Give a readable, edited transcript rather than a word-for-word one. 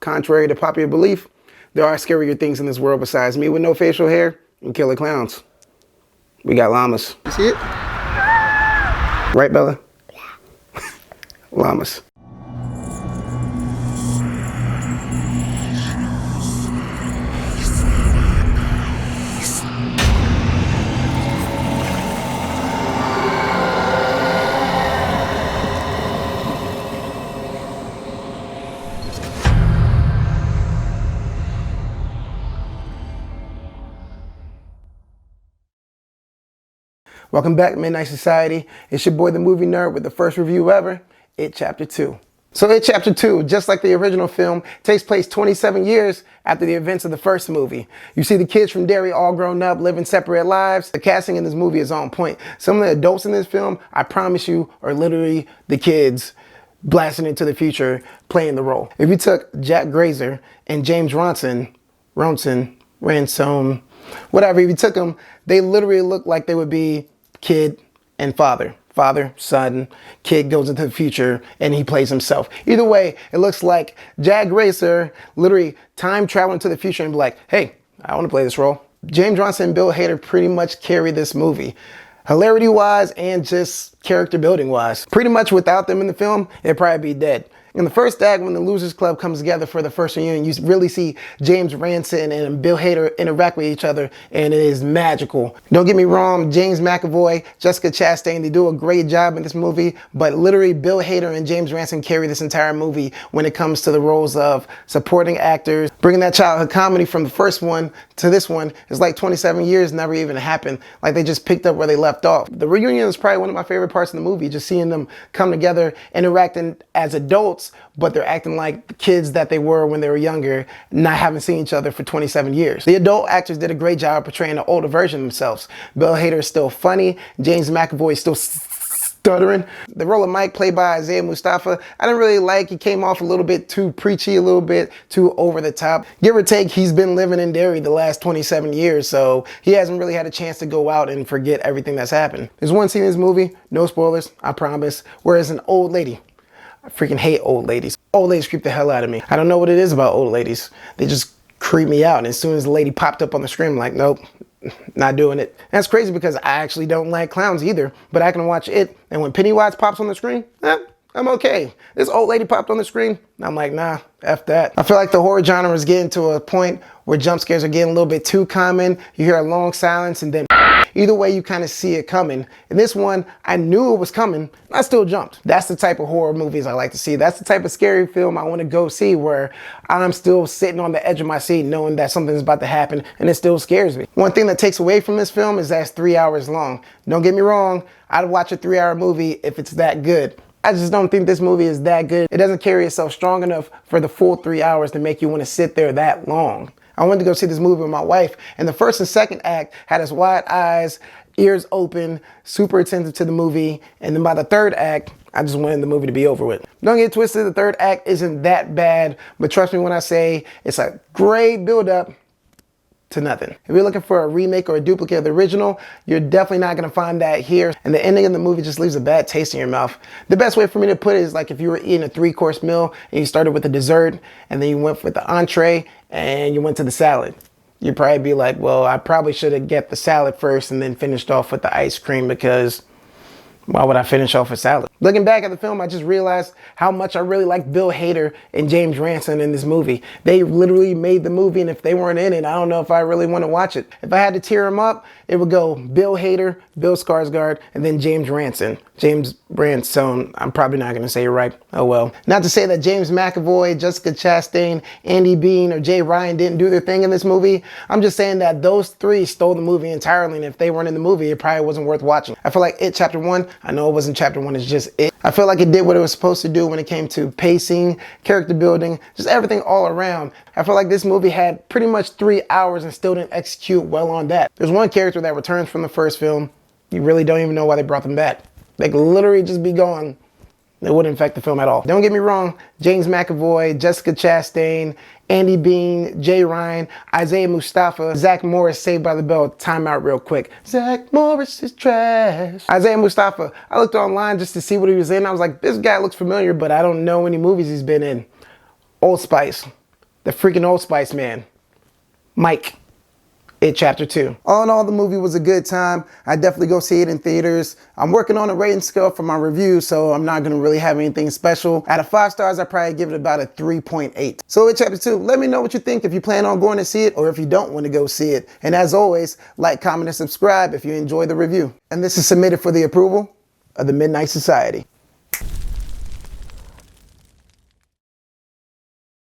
Contrary to popular belief, there are scarier things in this world besides me with no facial hair and killer clowns. We got llamas. You see it? Right, Bella? Yeah. Llamas. Welcome back, Midnight Society. It's your boy, the movie nerd, with the first review ever, It Chapter 2. So It Chapter 2, just like the original film, takes place 27 years after the events of the first movie. You see the kids from Derry all grown up, living separate lives. The casting in this movie is on point. Some of the adults in this film, I promise you, are literally the kids blasting into the future, playing the role. If you took Jack Grazer and James Ransom, whatever, if you took them, they literally look like they would be kid and father. Father, son, kid goes into the future and he plays himself. Either way, it looks like Jack Grazer literally time traveling to the future and be like, hey, I want to play this role. James Ransom and Bill Hader pretty much carry this movie. Hilarity wise and just character building wise. Pretty much without them in the film, it'd probably be dead. In the first act, when the Losers Club comes together for the first reunion, you really see James Ransom and Bill Hader interact with each other, and it is magical. Don't get me wrong, James McAvoy, Jessica Chastain, they do a great job in this movie, but literally Bill Hader and James Ransom carry this entire movie when it comes to the roles of supporting actors. Bringing that childhood comedy from the first one to this one is like 27 years never even happened. Like they just picked up where they left off. The reunion is probably one of my favorite parts of the movie, just seeing them come together, interacting as adults, but they're acting like the kids that they were when they were younger, not having seen each other for 27 years. The adult actors did a great job portraying the older version of themselves. Bill Hader is still funny. James McAvoy is still stuttering. The role of Mike, played by Isaiah Mustafa, I didn't really like. He came off a little bit too preachy, a little bit too over the top. Give or take, he's been living in Derry the last 27 years, so he hasn't really had a chance to go out and forget everything that's happened. There's one scene in this movie, no spoilers, I promise, where it's an old lady. I freaking hate old ladies. Old ladies creep the hell out of me. I don't know what it is about old ladies. They just creep me out. And as soon as the lady popped up on the screen, I'm like, nope, not doing it. And that's crazy because I actually don't like clowns either, but I can watch it. And when Pennywise pops on the screen, I'm okay. This old lady popped on the screen, I'm like, nah, F that. I feel like the horror genre is getting to a point where jump scares are getting a little bit too common. You hear a long silence and then either way, you kind of see it coming. In this one, I knew it was coming. I still jumped. That's the type of horror movies I like to see. That's the type of scary film I want to go see where I'm still sitting on the edge of my seat knowing that something's about to happen and it still scares me. One thing that takes away from this film is that it's 3 hours long. Don't get me wrong, I'd watch a 3-hour movie if it's that good. I just don't think this movie is that good. It doesn't carry itself strong enough for the full 3 hours to make you want to sit there that long. I wanted to go see this movie with my wife, and the first and second act had us wide eyes, ears open, super attentive to the movie, and then by the third act, I just wanted the movie to be over with. Don't get twisted, the third act isn't that bad, but trust me when I say it's a great build-up to nothing. If you're looking for a remake or a duplicate of the original, you're definitely not going to find that here. And the ending of the movie just leaves a bad taste in your mouth. The best way for me to put it is like if you were eating a 3-course meal and you started with the dessert and then you went with the entree and you went to the salad. You'd probably be like, well, I probably should have get the salad first and then finished off with the ice cream because why would I finish off a salad? Looking back at the film, I just realized how much I really like Bill Hader and James Ransom in this movie. They literally made the movie, and if they weren't in it, I don't know if I really want to watch it. If I had to tear them up, it would go Bill Hader, Bill Skarsgård, and then James Ransom. James Ransom, I'm probably not going to say it right. Oh well. Not to say that James McAvoy, Jessica Chastain, Andy Bean, or Jay Ryan didn't do their thing in this movie. I'm just saying that those three stole the movie entirely, and if they weren't in the movie, it probably wasn't worth watching. I feel like It Chapter 1, I know it wasn't Chapter 1, it's just It. I feel like it did what it was supposed to do when it came to pacing, character building, just everything all around. I feel like this movie had pretty much 3 hours and still didn't execute well on that. There's one character that returns from the first film. You really don't even know why they brought them back. They could literally just be gone. It wouldn't affect the film at all. Don't get me wrong, James McAvoy, Jessica Chastain, Andy Bean, Jay Ryan, Isaiah Mustafa, Zach Morris, Saved by the Bell. Time out real quick. Zach Morris is trash. Isaiah Mustafa, I looked online just to see what he was in. I was like, this guy looks familiar, but I don't know any movies he's been in. Old Spice. the freaking Old Spice man, Mike. It Chapter 2. All in all, the movie was a good time. I definitely go see it in theaters. I'm working on a rating scale for my review, so I'm not gonna really have anything special. Out of 5 stars, I probably give it about a 3.8. So It Chapter 2, let me know what you think if you plan on going to see it or if you don't want to go see it. And as always, like, comment, and subscribe if you enjoy the review. And this is submitted for the approval of the Midnight Society.